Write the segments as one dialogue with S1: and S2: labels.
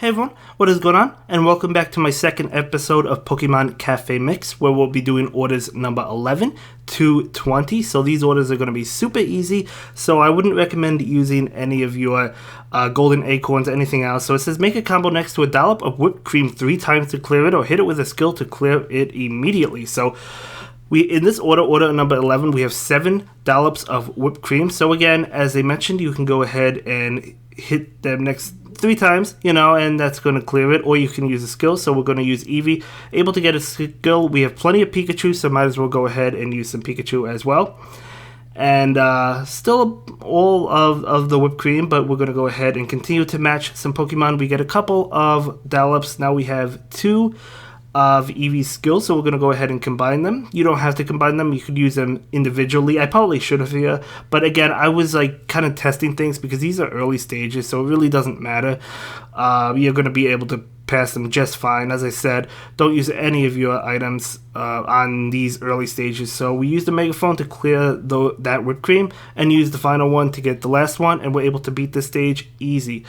S1: Hey everyone, what is going on? And welcome back to my second episode of Pokemon Cafe Mix, where we'll be doing orders number 11 to 20. So these orders are going to be super easy, so I wouldn't recommend using any of your golden acorns, anything else. So it says make a combo next to a dollop of whipped cream 3 times to clear it, or hit it with a skill to clear it immediately. So in this order number 11, we have 7 dollops of whipped cream. So again, as I mentioned, you can go ahead and hit them next 3 times, and that's going to clear it, or you can use a skill. So we're going to use Eevee. Able to get a skill. We have plenty of Pikachu, so might as well go ahead and use some Pikachu as well. And still all of the whipped cream, but we're going to go ahead and continue to match some Pokemon. We get a couple of dollops. Now we have 2 of Eevee's skills, so we're going to go ahead and combine them. You don't have to combine them, you could use them individually. I probably should have here, but again, I was kind of testing things because these are early stages, so it really doesn't matter. You're going to be able to pass them just fine. As I said, don't use any of your items on these early stages. So we used the megaphone to clear that whipped cream, and use the final one to get the last one, and we're able to beat this stage easy.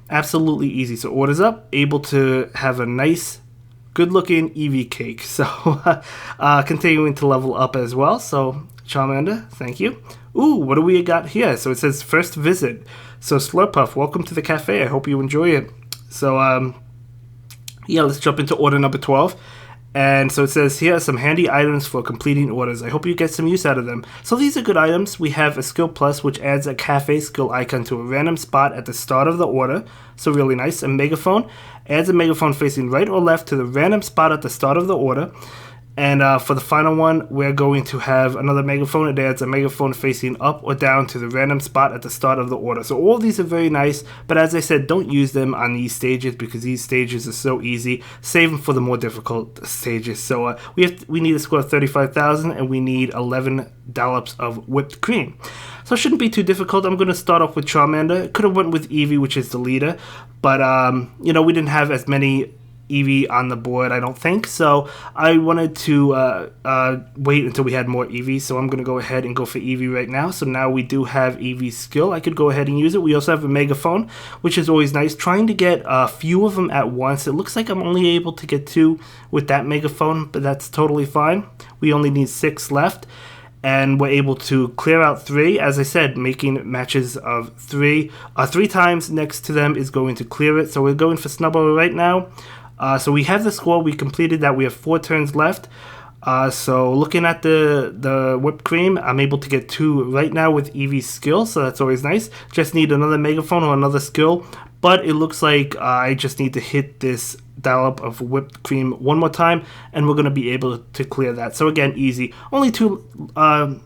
S1: Absolutely easy. So orders up, able to have a nice good-looking Eevee cake. So, continuing to level up as well. So, Charmander, thank you. Ooh, what do we got here? So it says first visit. So, Slurpuff, welcome to the cafe. I hope you enjoy it. So, let's jump into order number 12. And so it says, here are some handy items for completing orders. I hope you get some use out of them. So these are good items. We have a skill plus, which adds a cafe skill icon to a random spot at the start of the order. So really nice. A megaphone adds a megaphone facing right or left to the random spot at the start of the order. And for the final one, we're going to have another megaphone. It adds a megaphone facing up or down to the random spot at the start of the order. So all of these are very nice, but as I said, don't use them on these stages because these stages are so easy. Save them for the more difficult stages. So we need a score of 35,000, and we need 11 dollops of whipped cream. So it shouldn't be too difficult. I'm going to start off with Charmander. Could have went with Eevee, which is the leader, but we didn't have as many Eevee on the board, I don't think, so I wanted to wait until we had more Eevee, so I'm going to go ahead and go for Eevee right now. So now we do have Eevee's skill. I could go ahead and use it. We also have a megaphone, which is always nice. Trying to get a few of them at once. It looks like I'm only able to get 2 with that megaphone, but that's totally fine. We only need 6 left, and we're able to clear out 3. As I said, making matches of 3 times next to them is going to clear it. So we're going for Snubbull right now. So we have the score. We completed that. We have 4 turns left. So looking at the whipped cream, I'm able to get 2 right now with Eevee's skill, so that's always nice. Just need another megaphone or another skill, but it looks like I just need to hit this dollop of whipped cream one more time, and we're going to be able to clear that. So again, easy. Only 2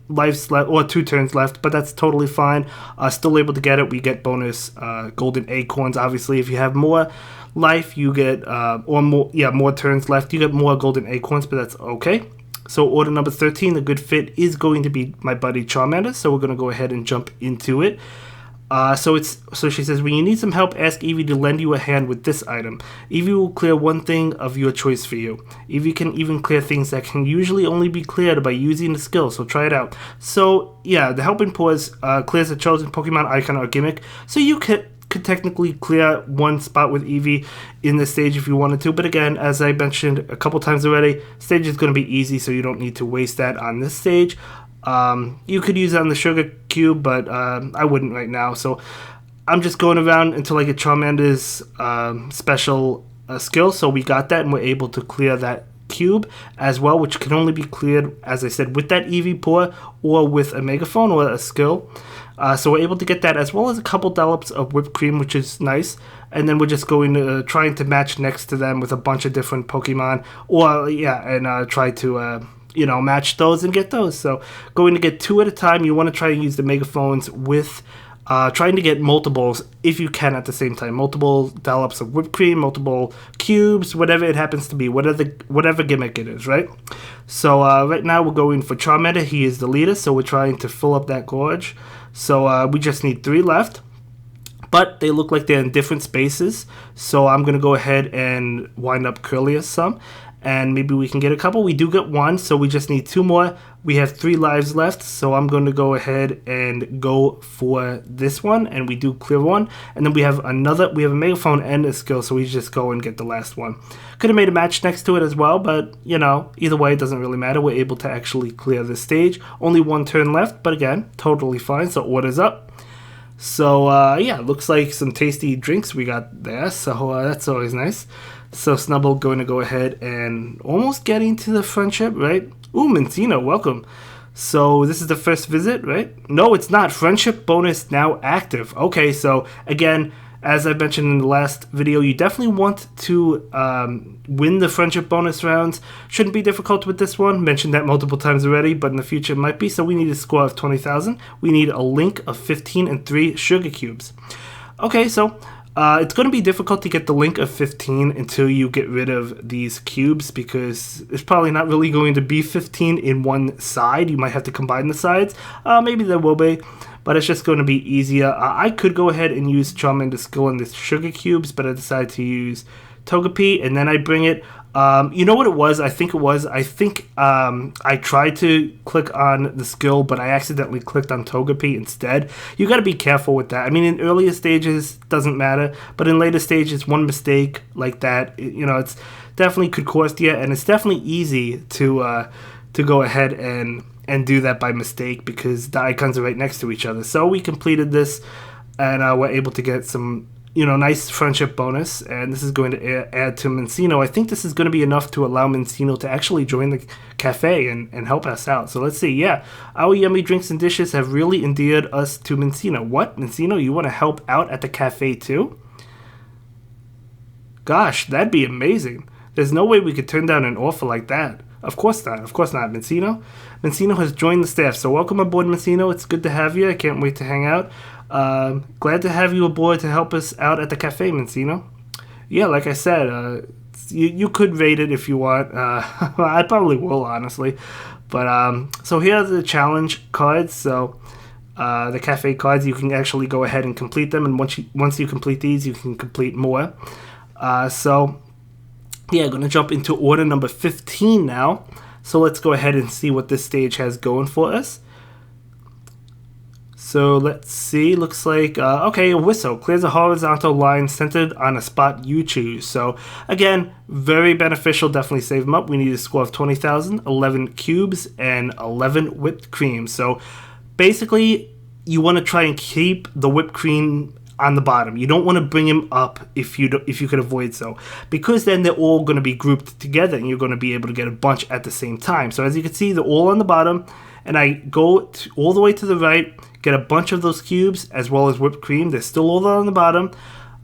S1: lives left, or 2 turns left, but that's totally fine. Still able to get it. We get bonus golden acorns. Obviously, if you have more life, you get more turns left, you get more golden acorns, but that's okay. So order number 13, the good fit is going to be my buddy Charmander, so we're going to go ahead and jump into it. So she says, when you need some help, ask Eevee to lend you a hand with this item. Eevee will clear one thing of your choice for you. Eevee can even clear things that can usually only be cleared by using the skill, so try it out. So yeah, the helping pause clears a chosen Pokemon icon or gimmick, so you could technically clear one spot with Eevee in this stage if you wanted to, but again, as I mentioned a couple times already, stage is going to be easy, so you don't need to waste that on this stage. You could use it on the sugar cube, but I wouldn't right now, so I'm just going around until I get Charmander's special skill. So we got that, and we're able to clear that cube as well, which can only be cleared, as I said, with that Eevee paw or with a megaphone or a skill. So we're able to get that, as well as a couple dollops of whipped cream, which is nice. And then we're just going to trying to match next to them with a bunch of different Pokemon, and try to match those and get those. So going to get 2 at a time. You want to try and use the megaphones with trying to get multiples if you can at the same time. Multiple dollops of whipped cream, multiple cubes, whatever it happens to be, whatever gimmick it is, right? So right now we're going for Charmander. He is the leader, so we're trying to fill up that gorge. So we just need 3 left, but they look like they're in different spaces. So I'm going to go ahead and wind up Curlius some. and maybe we can get a couple. We do get one, so we just need 2 more. We have 3 lives left, so I'm going to go ahead and go for this one, and we do clear one. And then we have a megaphone and a skill, so we just go and get the last one. Could have made a match next to it as well, but, you know, either way, it doesn't really matter. We're able to actually clear this stage. Only 1 turn left, but again, totally fine, so order's up. So, yeah, looks like some tasty drinks we got there, so that's always nice. So Snubble going to go ahead and almost getting to the friendship, right? Ooh, Mencino, welcome. So this is the first visit, right? No, it's not. Friendship bonus now active. Okay, so again, as I mentioned in the last video, you definitely want to win the friendship bonus rounds. Shouldn't be difficult with this one. Mentioned that multiple times already, but in the future it might be. So we need a score of 20,000. We need a link of 15 and 3 sugar cubes. Okay, so it's going to be difficult to get the link of 15 until you get rid of these cubes, because it's probably not really going to be 15 in one side. You might have to combine the sides. Maybe there will be, but it's just going to be easier. I could go ahead and use Charmander's skill in the sugar cubes, but I decided to use Togepi, and then I bring it. You know what it was? I think I tried to click on the skill, but I accidentally clicked on Togepi instead. You got to be careful with that. I mean, in earlier stages, doesn't matter, but in later stages, one mistake like that, it's definitely could cost you, and it's definitely easy to go ahead and do that by mistake, because the icons are right next to each other. So we completed this, and we're able to get some nice friendship bonus, and this is going to add to Mencino. I think this is going to be enough to allow Mencino to actually join the cafe and help us out. So let's see. Yeah, our yummy drinks and dishes have really endeared us to Mencino. What? Mencino, you want to help out at the cafe too? Gosh, that'd be amazing. There's no way we could turn down an offer like that. Of course not. Of course not. Mencino has joined the staff. So welcome aboard, Mencino. It's good to have you. I can't wait to hang out. Glad to have you aboard to help us out at the cafe, Mencino. Yeah, like I said, you could rate it if you want. I probably will, honestly. But so here are the challenge cards. So the cafe cards, you can actually go ahead and complete them, and once you complete these, you can complete more. So yeah, I'm gonna jump into order number 15 now. So let's go ahead and see what this stage has going for us. So let's see, looks like, okay, a whistle clears a horizontal line centered on a spot you choose. So again, very beneficial, definitely save them up. We need a score of 20,000, 11 cubes, and 11 whipped cream. So basically, you want to try and keep the whipped cream on the bottom. You don't want to bring him up if you could avoid so, because then they're all going to be grouped together and you're going to be able to get a bunch at the same time. So as you can see, they're all on the bottom, and I go all the way to the right, get a bunch of those cubes as well as whipped cream. They're still all on the bottom.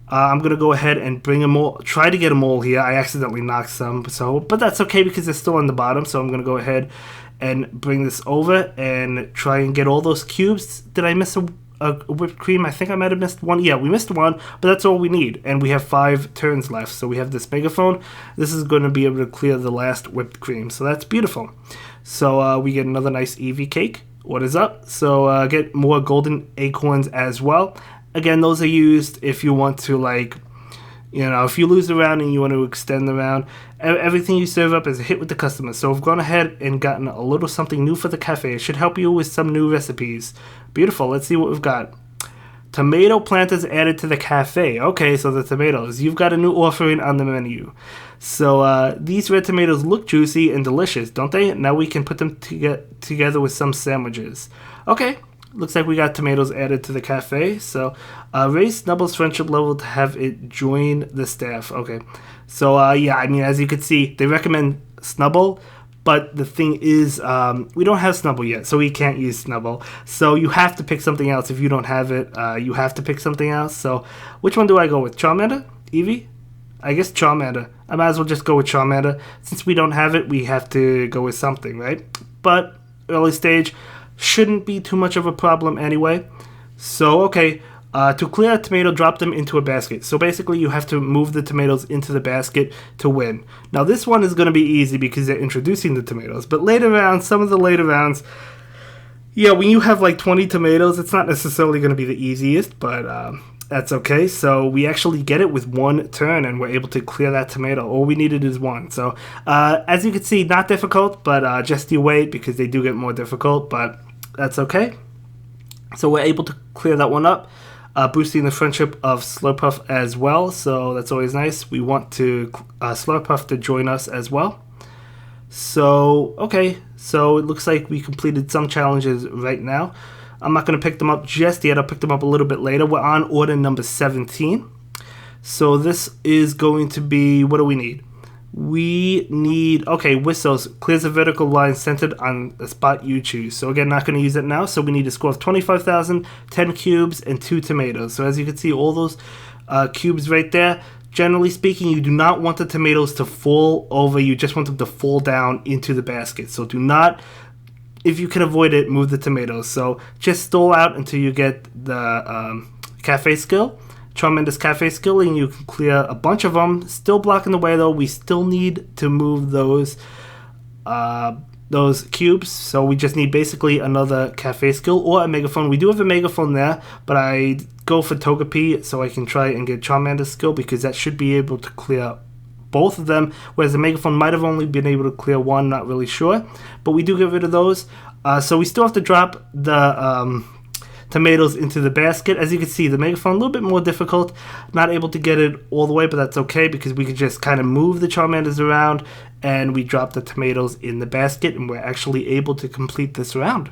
S1: I'm going to go ahead and bring them all, try to get them all here. I accidentally knocked some, but that's okay because they're still on the bottom. So I'm going to go ahead and bring this over and try and get all those cubes. Did I miss a whipped cream? I think I might have missed one. Yeah, we missed one, but that's all we need. And we have 5 turns left. So we have this megaphone. This is going to be able to clear the last whipped cream. So that's beautiful. So we get another nice Eevee cake. What is up? So get more golden acorns as well. Again, those are used if you want to, like, if you lose the round and you want to extend the round. Everything you serve up is a hit with the customer. So we've gone ahead and gotten a little something new for the cafe. It should help you with some new recipes. Beautiful. Let's see what we've got. Tomato planters added to the cafe. Okay, so the tomatoes. You've got a new offering on the menu. So these red tomatoes look juicy and delicious, don't they? Now we can put them together with some sandwiches. Okay, looks like we got tomatoes added to the cafe. So raise Snubble's friendship level to have it join the staff. Okay, so yeah, I mean, as you can see, they recommend Snubble. But the thing is, we don't have Snubble yet, so we can't use Snubble. So you have to pick something else. If you don't have it, you have to pick something else. So which one do I go with? Charmander? Eevee? I guess Charmander. I might as well just go with Charmander. Since we don't have it, we have to go with something, right? But early stage shouldn't be too much of a problem anyway. So, okay. To clear a tomato, drop them into a basket. So basically, you have to move the tomatoes into the basket to win. Now, this one is going to be easy because they're introducing the tomatoes. But later rounds, some of the later rounds, yeah, when you have like 20 tomatoes, it's not necessarily going to be the easiest. But That's okay. So we actually get it with one turn, and we're able to clear that tomato. All we needed is one. So as you can see, not difficult, but just you wait because they do get more difficult, but that's okay. So we're able to clear that one up, boosting the friendship of Slurpuff as well. So that's always nice. We want to Slurpuff to join us as well. So, okay. So it looks like we completed some challenges right now. I'm not going to pick them up just yet. I'll pick them up a little bit later. We're on order number 17. So this is going to be, what do we need? We need, okay, whistles. Clears a vertical line centered on the spot you choose. So again, not going to use it now. So we need a score of 25,000, 10 cubes, and 2 tomatoes. So as you can see, all those cubes right there. Generally speaking, you do not want the tomatoes to fall over. You just want them to fall down into the basket. So do not, if you can avoid it, move the tomatoes. So just stall out until you get the cafe skill, tremendous cafe skill, and you can clear a bunch of them. Still blocking the way though. We still need to move those cubes. So we just need basically another cafe skill or a megaphone. We do have a megaphone there, but I go for Togepi so I can try and get Charmander's skill because that should be able to clear both of them, whereas the megaphone might have only been able to clear one, not really sure, but we do get rid of those. So we still have to drop the tomatoes into the basket. As you can see, the megaphone a little bit more difficult, not able to get it all the way, but that's okay because we can just kind of move the Charmanders around and we drop the tomatoes in the basket and we're actually able to complete this round.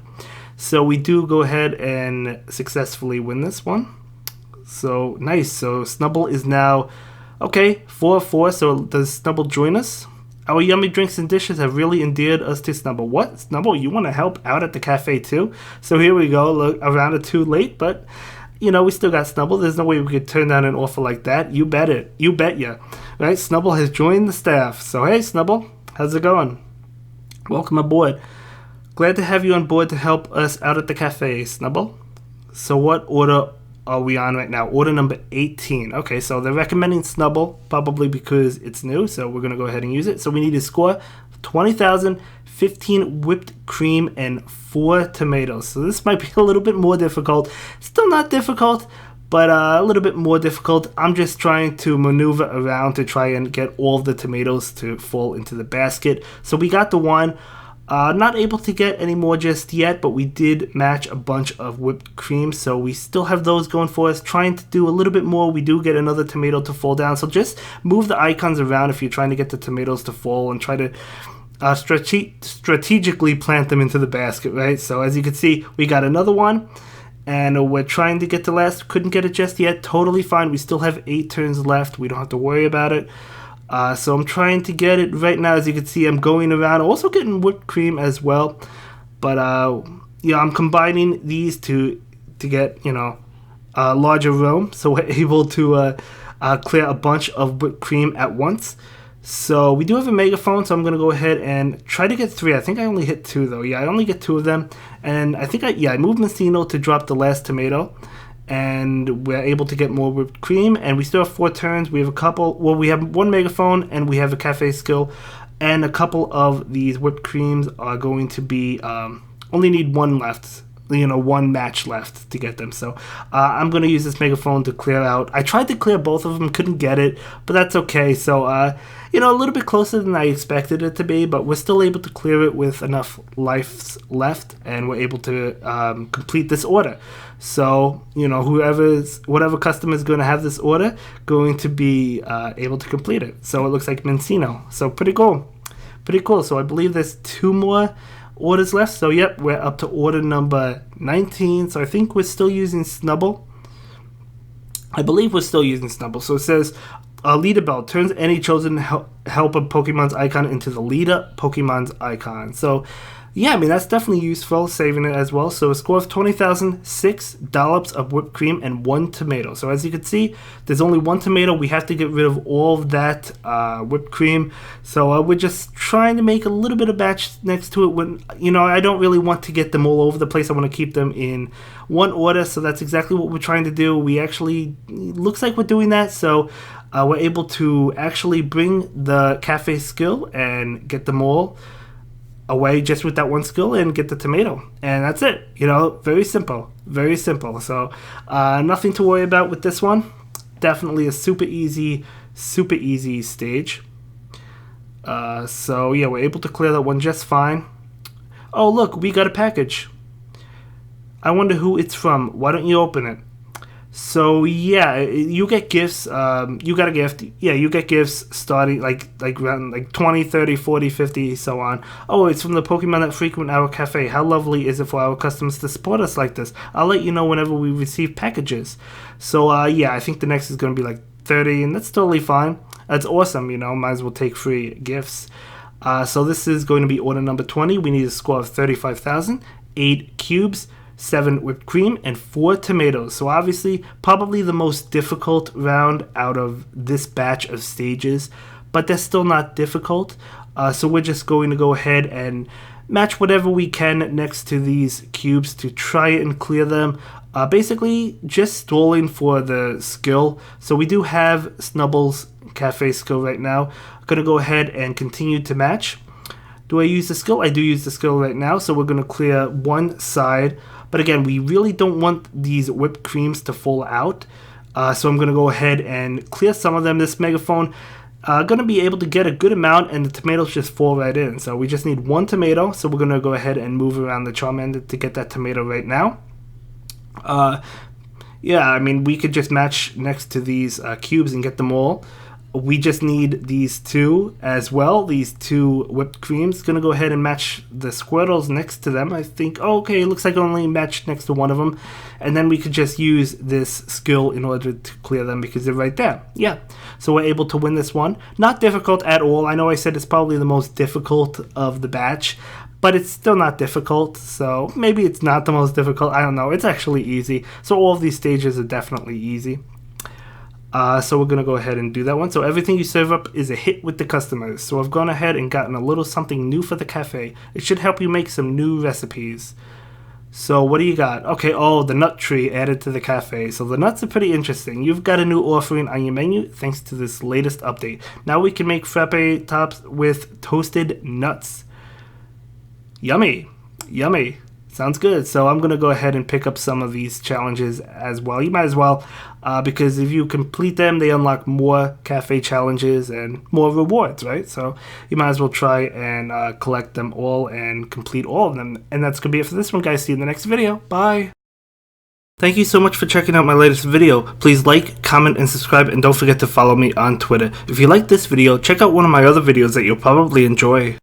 S1: So we do go ahead and successfully win this one. So nice. So Snubble is now okay, 4-4. So does Snubble join us? Our yummy drinks and dishes have really endeared us to Snubble. What? Snubble, you want to help out at the cafe too? So here we go. Look, a round or two late, but you know, we still got Snubble. There's no way we could turn down an offer like that. You bet it. You bet ya. Right? Snubble has joined the staff. So hey, Snubble, how's it going? Welcome aboard. Glad to have you on board to help us out at the cafe, Snubble. So what order are we on right now? Order number 18. Okay, so they're recommending Snubble, probably because it's new, so we're going to go ahead and use it. So we need to score 20,000, 15 whipped cream, and 4 tomatoes. So this might be a little bit more difficult. Still not difficult, but a little bit more difficult. I'm just trying to maneuver around to try and get all of the tomatoes to fall into the basket. So we got the one. Not able to get any more just yet, but we did match a bunch of whipped cream, so we still have those going for us. Trying to do a little bit more. We do get another tomato to fall down, so just move the icons around if you're trying to get the tomatoes to fall and try to strategically plant them into the basket, right? So as you can see, we got another one, and we're trying to get the last. Couldn't get it just yet. Totally fine. We still have 8 turns left. We don't have to worry about it. So I'm trying to get it right now. As you can see, I'm going around, also getting whipped cream as well. But yeah, I'm combining these to get, you know, a larger room, so we're able to clear a bunch of whipped cream at once. So we do have a megaphone, so I'm going to go ahead and try to get 3. I think I only hit 2 though. Yeah, I only get 2 of them. And I think I moved Messino to drop the last tomato. And we're able to get more whipped cream, and we still have 4 turns. We have a couple, well, we have 1 megaphone, and we have a cafe skill, and a couple of these whipped creams are going to be, only need 1 left, you know, 1 match left to get them. So I'm going to use this megaphone to clear out. I tried to clear both of them, couldn't get it, but that's okay. So, you know, a little bit closer than I expected it to be, but we're still able to clear it with enough lives left, and we're able to complete this order. So, you know, whatever customer is going to have this order, going to be able to complete it. So it looks like Mencino. So pretty cool. Pretty cool. So I believe there's 2 more orders left. So yep, we're up to order number 19. So I think we're still using Snubble. I believe we're still using Snubble. So it says, leader bell turns any chosen helper Pokemon's icon into the leader Pokemon's icon. So yeah, I mean, that's definitely useful, saving it as well. So a score of 20,000, 6 dollops of whipped cream, and 1 tomato. So as you can see, there's only 1 tomato. We have to get rid of all of that whipped cream. So we're just trying to make a little bit of batch next to it. When, you know, I don't really want to get them all over the place. I want to keep them in one order. So that's exactly what we're trying to do. We actually, looks like we're doing that. So we're able to actually bring the cafe skill and get them all away just with that one skill and get the tomato, and that's it. You know, very simple, very simple. So nothing to worry about with this one. Definitely a super easy stage. So yeah, we're able to clear that one just fine. Oh look, we got a package. I wonder who it's from. Why don't you open it? So yeah, you get gifts. You got a gift. Yeah, you get gifts starting like around like 20, 30, 40, 50, so on. Oh, it's from the Pokemon that frequent our cafe. How lovely is it for our customers to support us like this? I'll let you know whenever we receive packages. So yeah, I think the next is going to be like 30, and that's totally fine. That's awesome. You know, might as well take free gifts. So this is going to be order number 20. We need a score of 35,000, 8 cubes, 7 whipped cream, and 4 tomatoes. So obviously, probably the most difficult round out of this batch of stages, but they're still not difficult. So we're just going to go ahead and match whatever we can next to these cubes to try and clear them. Basically, just stalling for the skill. So we do have Snubble's Cafe skill right now. I'm going to go ahead and continue to match. Do I use the skill? I do use the skill right now. So we're going to clear one side. But again, we really don't want these whipped creams to fall out. So I'm going to go ahead and clear some of them. This megaphone going to be able to get a good amount, and the tomatoes just fall right in. So we just need one tomato. So we're going to go ahead and move around the Charmander to get that tomato right now. Yeah, I mean, we could just match next to these cubes and get them all. We just need these two as well, these 2 whipped creams. Gonna go ahead and match the Squirtles next to them. I think, oh, okay, it looks like I only matched next to one of them. And then we could just use this skill in order to clear them because they're right there. Yeah, so we're able to win this one. Not difficult at all. I know I said it's probably the most difficult of the batch, but it's still not difficult. So maybe it's not the most difficult. I don't know. It's actually easy. So all of these stages are definitely easy. So we're going to go ahead and do that one. So everything you serve up is a hit with the customers. So I've gone ahead and gotten a little something new for the cafe. It should help you make some new recipes. So what do you got? Okay, oh, the nut tree added to the cafe. So the nuts are pretty interesting. You've got a new offering on your menu thanks to this latest update. Now we can make frappe tops with toasted nuts. Yummy. Yummy. Sounds good. So I'm going to go ahead and pick up some of these challenges as well. You might as well, because if you complete them, they unlock more cafe challenges and more rewards, right? So you might as well try and collect them all and complete all of them. And that's going to be it for this one, guys. See you in the next video. Bye. Thank you so much for checking out my latest video. Please like, comment, and subscribe, and don't forget to follow me on Twitter. If you like this video, check out one of my other videos that you'll probably enjoy.